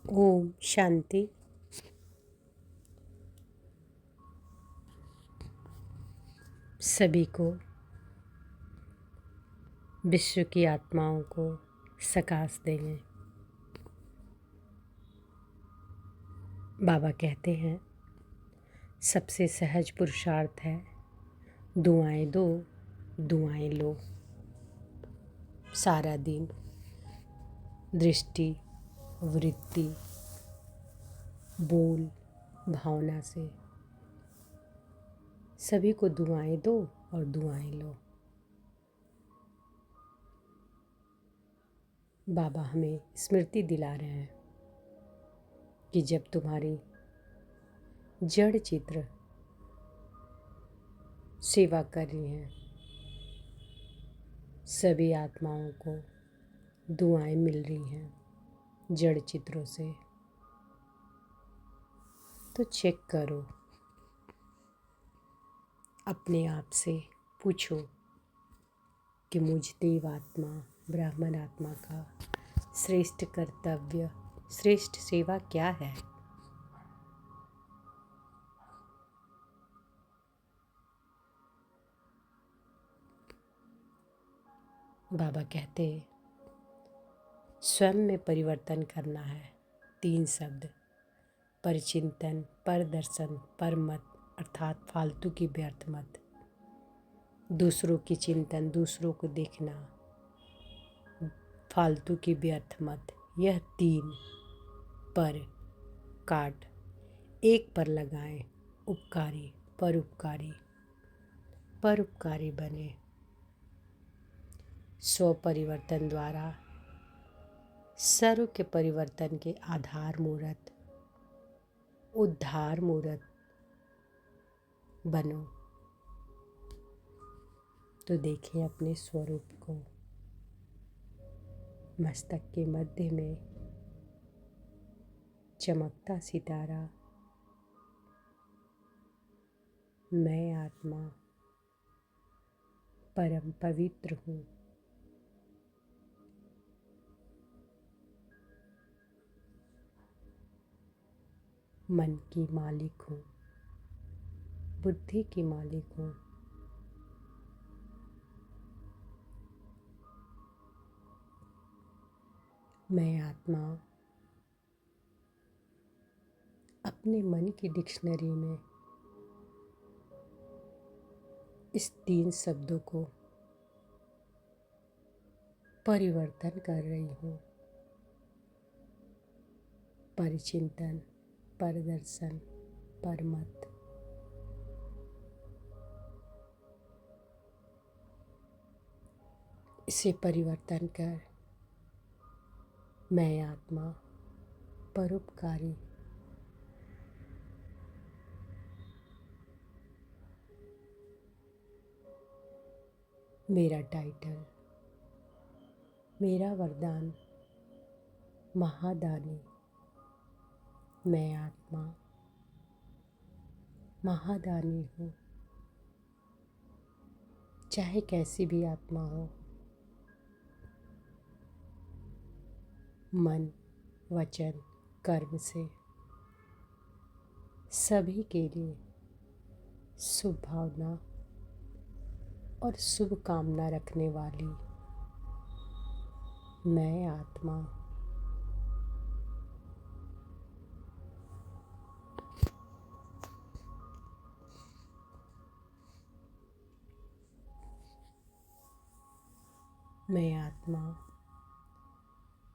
ओम शांति। सभी को, विश्व की आत्माओं को सकाश देंगे। बाबा कहते हैं सबसे सहज पुरुषार्थ है दुआएं दो, दुआएं लो। सारा दिन दृष्टि, वृत्ति, बोल, भावना से सभी को दुआएं दो और दुआएं लो। बाबा हमें स्मृति दिला रहे हैं कि जब तुम्हारी जड़ चित्र सेवा कर रही हैं, सभी आत्माओं को दुआएं मिल रही हैं जड़ चित्रों से, तो चेक करो, अपने आप से पूछो कि मुझ देव आत्मा, ब्राह्मण आत्मा का श्रेष्ठ कर्तव्य, श्रेष्ठ सेवा क्या है। बाबा कहते स्वयं में परिवर्तन करना है। 3 शब्द: परिचिंतन, परदर्शन, परमत, अर्थात फालतू की व्यर्थ मत। दूसरों की चिंतन, दूसरों को देखना, फालतू की व्यर्थ मत। यह 3 पर काट एक पर लगाएं। उपकारी, परोपकारी, परोपकारी बने। स्व परिवर्तन द्वारा सर्व के परिवर्तन के आधार मूर्त, उद्धार मूर्त बनो। तो देखें अपने स्वरूप को। मस्तक के मध्य में चमकता सितारा, मैं आत्मा परम पवित्र हूँ। मन की मालिक हूँ, बुद्धि की मालिक हूँ। मैं आत्मा अपने मन की डिक्शनरी में इस 3 शब्दों को परिवर्तन कर रही हूँ। परिचिंतन, परदर्शन, परमत। इसे परिवर्तन कर मैं आत्मा परोपकारी, मेरा टाइटल, मेरा वरदान महादानी। मैं आत्मा महादानी हूँ। चाहे कैसी भी आत्मा हो, मन, वचन, कर्म से सभी के लिए शुभ भावना और शुभ कामना रखने वाली मैं आत्मा मैं आत्मा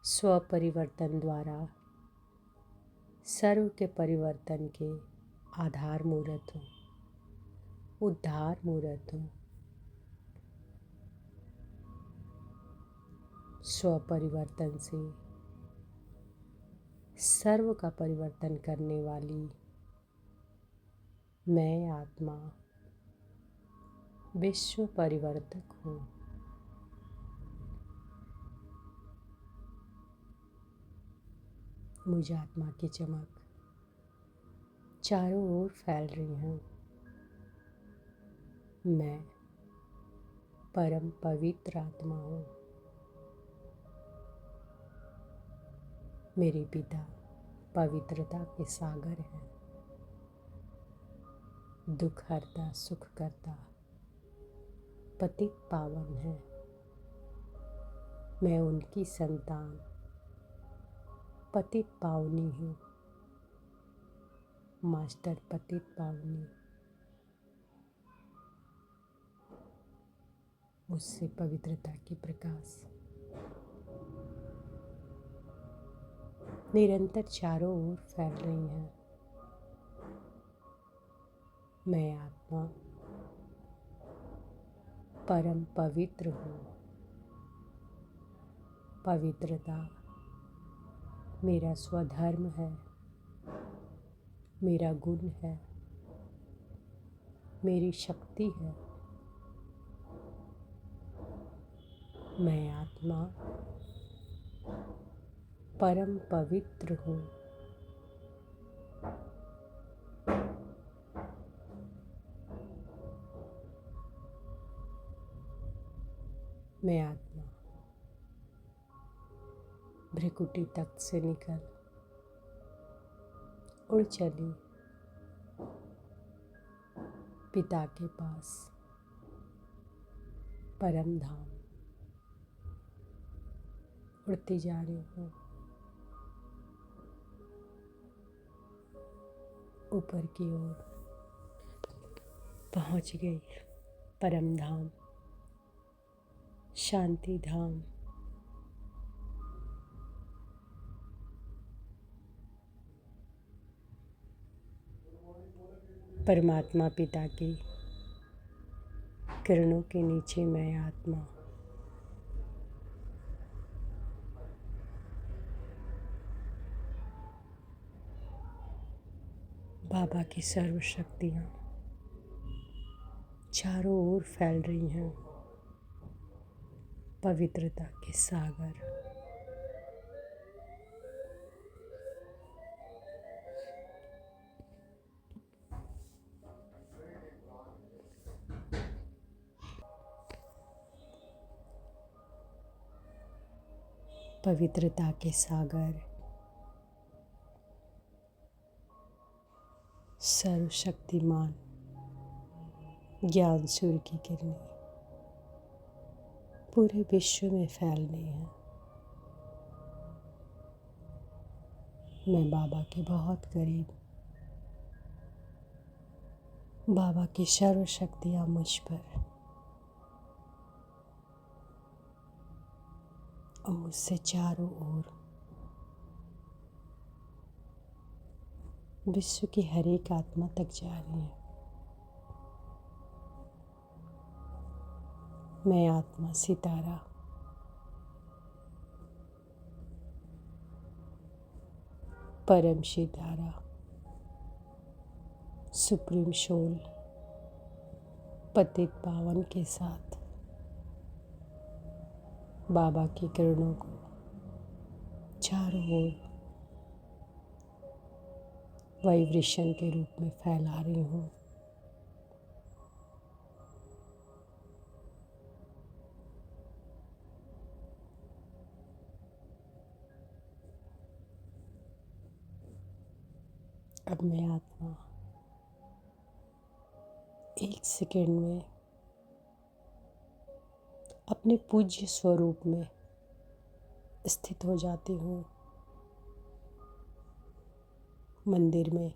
स्व परिवर्तन द्वारा सर्व के परिवर्तन के आधार मूर्त हूँ, उद्धार मूर्त हूँ। स्व परिवर्तन से सर्व का परिवर्तन करने वाली मैं आत्मा विश्व परिवर्तक हूँ। मुझ आत्मा की चमक चारों ओर फैल रही है। मैं परम पवित्र आत्मा हूँ। मेरे पिता पवित्रता के सागर हैं। दुख हरता सुख करता पतित पावन है। मैं उनकी संतान पतित पावनी हूँ। मास्टर पतित पावनी, मुझसे पवित्रता की प्रकाश निरंतर चारों ओर फैल रही हैं। मैं आत्मा परम पवित्र हूँ। पवित्रता मेरा स्वधर्म है, मेरा गुण है, मेरी शक्ति है। मैं आत्मा परम पवित्र हूँ। मैं आत्मा भ्रिकुटी तख्त से निकल उड़ चली पिता के पास परम धाम। उड़ती जा रही हूँ ऊपर की ओर, पहुँच गई परम धाम, शांति धाम। परमात्मा पिता की किरणों के नीचे मैं आत्मा बाबा की सर्व शक्तियाँ चारों ओर फैल रही हैं। पवित्रता के सागर, पवित्रता के सागर, सर्वशक्तिमान ज्ञान सूर्य की किरणें पूरे विश्व में फैलनी है। मैं बाबा के बहुत करीब, बाबा की सर्व शक्तियाँ मुझ पर और मुझसे चारों ओर विश्व की हर एक आत्मा तक जा रही है। मैं आत्मा सितारा परम सितारा सुप्रीम सोल पतित पावन के साथ बाबा की किरणों को चारों ओर वाइब्रेशन के रूप में फैला रही हूँ। अब मैं आत्मा एक सेकेंड में अपने पूज्य स्वरूप में स्थित हो जाती हूँ। मंदिर में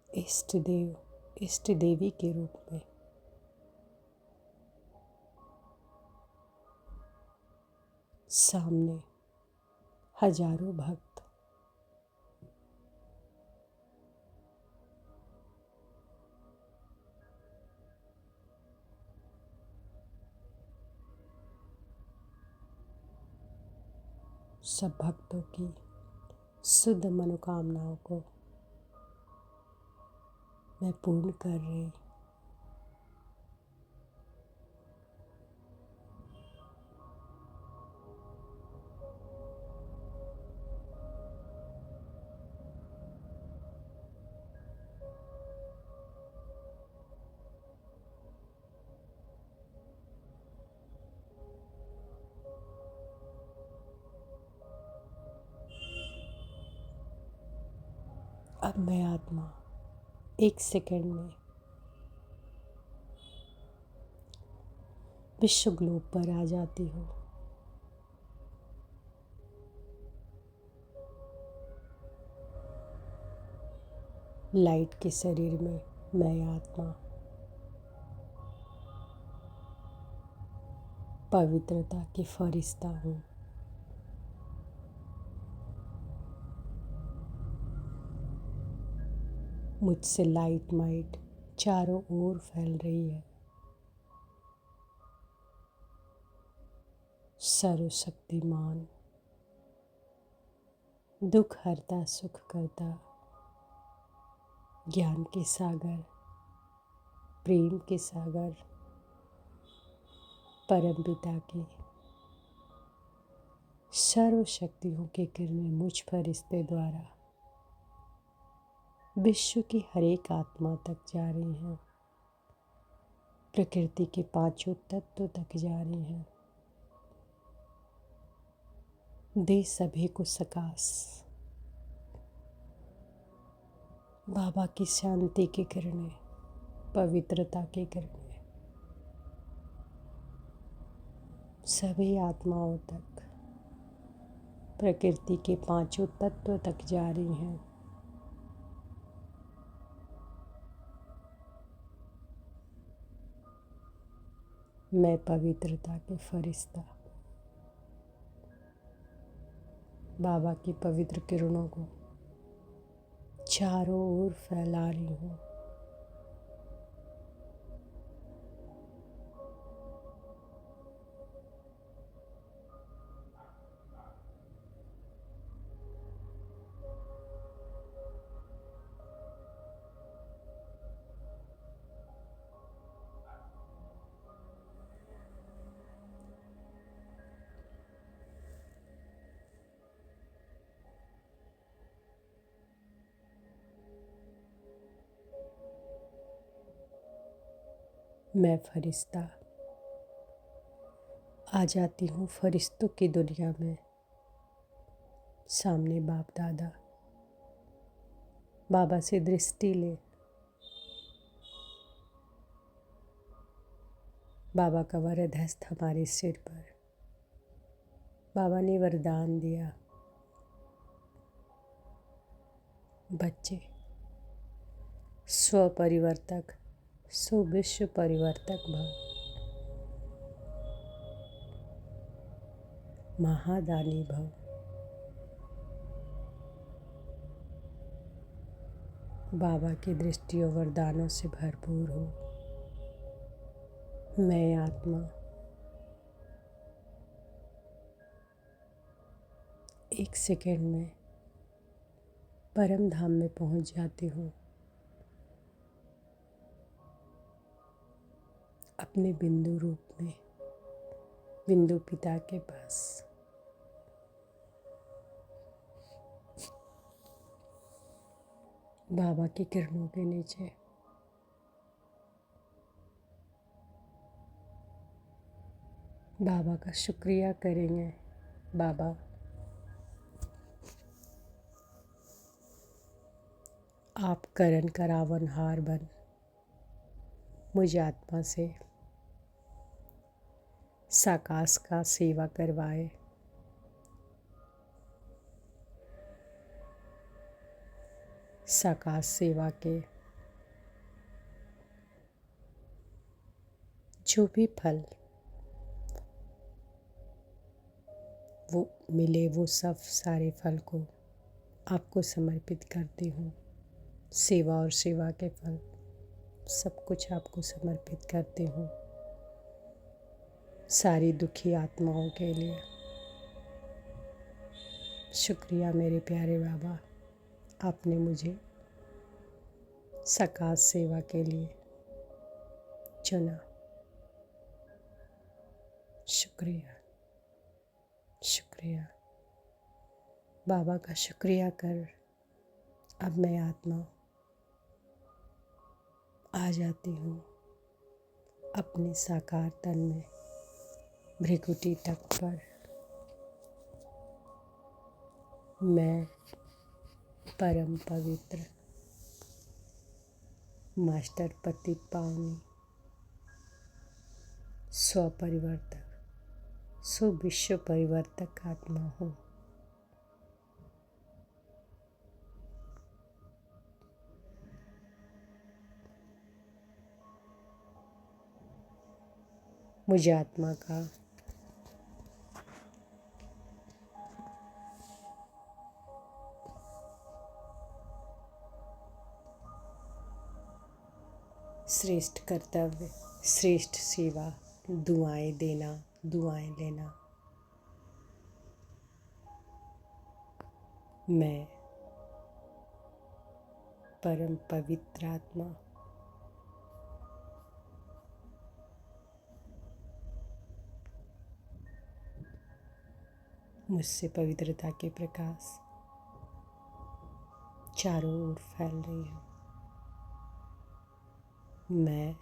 इष्ट देव इष्ट देवी के रूप में सामने हजारों भक्त सब भक्तों की शुद्ध मनोकामनाओं को मैं पूर्ण कर रही। अब मैं आत्मा 1 सेकंड में विश्व ग्लोब पर आ जाती हूँ। लाइट के शरीर में मैं आत्मा पवित्रता की फरिश्ता हूँ। मुझसे लाइट माइट चारों ओर फैल रही है। सर्वशक्तिमान, दुख हरता सुख करता, ज्ञान के सागर, प्रेम के सागर, परम पिता की सर्व शक्तियों की किरणें मुझ फरिश्ते द्वारा विश्व की हर एक आत्मा तक जा रही हैं। प्रकृति के 5 तत्व तक जा रही हैं। दे सभी को सकाश। बाबा की शांति की किरणें, पवित्रता की किरणें सभी आत्माओं तक, प्रकृति के 5 तत्व तक जा रही हैं। मैं पवित्रता के फरिश्ता बाबा की पवित्र किरणों को चारों ओर फैला रही हूँ। मैं फरिश्ता आ जाती हूँ फरिश्तों की दुनिया में। सामने बाप दादा, बाबा से दृष्टि ले। बाबा का वरद हस्त हमारे सिर पर। बाबा ने वरदान दिया, बच्चे स्वपरिवर्तक सुविश्व परिवर्तक भव, महादानी भव। बाबा की दृष्टि और वरदानों से भरपूर हो। मैं आत्मा 1 सेकंड में परम धाम में पहुंच जाती हूँ। अपने बिंदु रूप में, बिंदु पिता के पास। बाबा की किरणों के नीचे। बाबा का शुक्रिया करेंगे। बाबा, आप करण करावनहार बन मुझ आत्मा से साकाश का सेवा करवाए। साकाश सेवा के जो भी फल वो मिले, वो सब सारे फल को आपको समर्पित करती हूँ। सेवा और सेवा के फल सब कुछ आपको समर्पित करती हूँ। सारी दुखी आत्माओं के लिए शुक्रिया मेरे प्यारे बाबा, आपने मुझे सकाश सेवा के लिए चुना। शुक्रिया, शुक्रिया। बाबा का शुक्रिया कर अब मैं आत्मा आ जाती हूँ अपने साकार तन में, भृकुटी तक पर। मैं परम पवित्र मास्टर पतित पावनी, स्वपरिवर्तक, सुविश्व परिवर्तक आत्मा हूँ। मुझे आत्मा का श्रेष्ठ कर्तव्य, श्रेष्ठ सेवा, दुआएं देना, दुआएं लेना। मैं परम पवित्र आत्मा, मुझसे पवित्रता के प्रकाश चारों ओर फैल रही है। मैं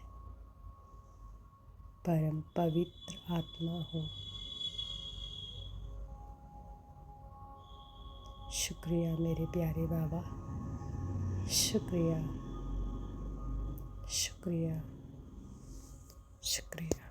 परम पवित्र आत्मा हूँ। शुक्रिया मेरे प्यारे बाबा, शुक्रिया, शुक्रिया, शुक्रिया।